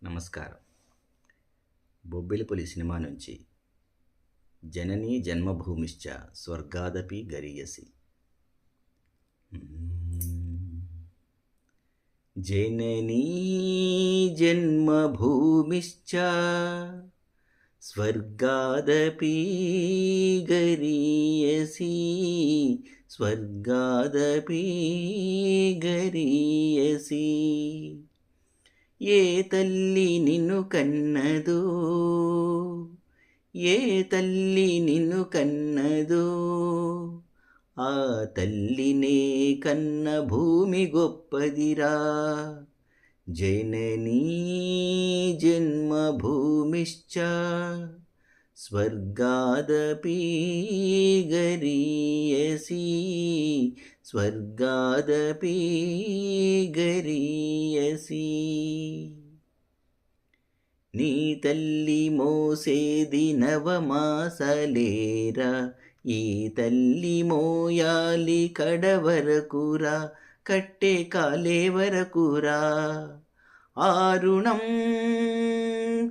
నమస్కారం. 'బొబ్బిలిపులి' సినిమా నుంచి 'జననీ జన్మభూమిశ్చ స్వర్గాదపి గరీయసి'. జననీ జన్మభూమిశ్చ స్వర్గాదపి గరీయసి, స్వర్గాదపి గరీయసి. ఏ తల్లి నిన్ను కన్నదో, ఏ తల్లి నిన్ను కన్నదో, ఆ తల్లినే కన్న భూమి గొప్పదిరా. జననీ జన్మభూమిశ్చ స్వర్గాదపి గరీయసి, స్వర్గాదపి గరీయసి. నీ తల్లి మోసేది నవమాసలేరా, ఈ తల్లి మోయాలి కడవరకురా, కట్టే కాలే వరకురా. ఆ రుణం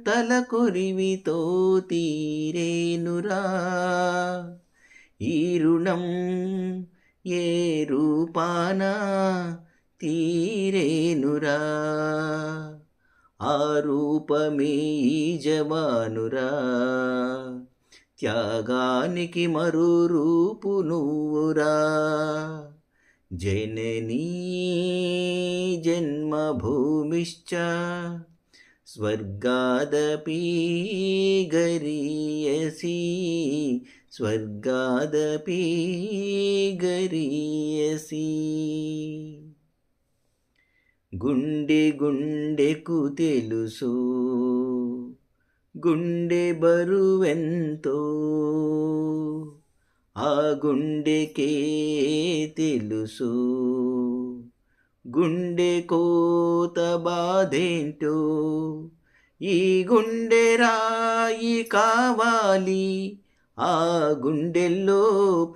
తలకొరివితో తీరేనురా, ఈ రుణం ఏ రూపాన తీరేనురా. ఆ రూపమే ఈ జవానురా, త్యాగానికి మరో రూపు నువ్వురా. జననీ జన్మభూమిశ్చ స్వర్గాదపి గరీయసి, స్వర్గాదపి గరీయసి. గుండె గుండెకు తెలుసు గుండె బరువెంతో, ఆ గుండెకే తెలుసు గుండె కోత బాధేంటో. ఈ గుండె రాయి కావాలి, ఆ గుండెల్లో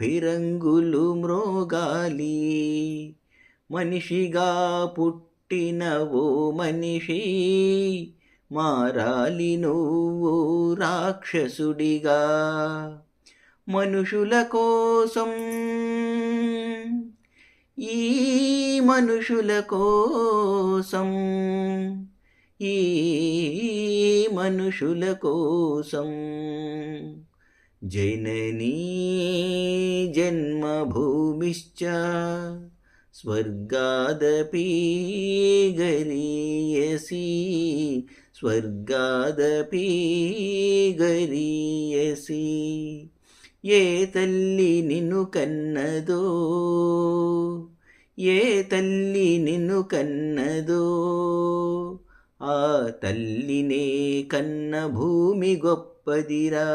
ఫిరంగులు మ్రోగాలి. మనిషిగా పుట్టిన ఓ మనిషి, మారాలి నువ్వు రాక్షసుడిగా. మనుషుల కోసం, ఈ మనుషుల కోసం, ఈ మనుషుల కోసం. జననీ జన్మభూమిశ్చ స్వర్గాదపి గరీయసి, స్వర్గాదపి గరీయసి. ఏ తల్లి నిన్ను కన్నదో, ఏ తల్లి నిన్ను కన్నదో, ఆ తల్లినే కన్న భూమి గొప్పదిరా.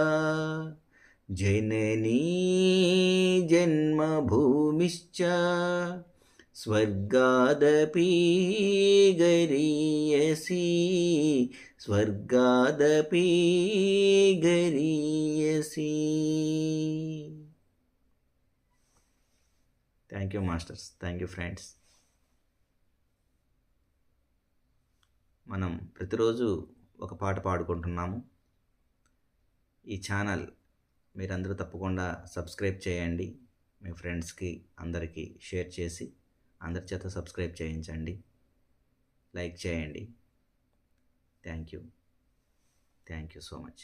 జననీ జన్మభూమిశ్చ స్వర్గాదపి గరీయసి, స్వర్గాదపి గరీయసి. Thank you masters, thank you friends. మనం ప్రతిరోజు ఒక పాట పాడుకుంటున్నాము. ఈ ఛానల్ మీరందరూ తప్పకుండా సబ్స్క్రైబ్ చేయండి. మీ ఫ్రెండ్స్కి అందరికీ షేర్ చేసి అందరి చేత సబ్స్క్రైబ్ చేయించండి, లైక్ చేయండి. Thank you so much.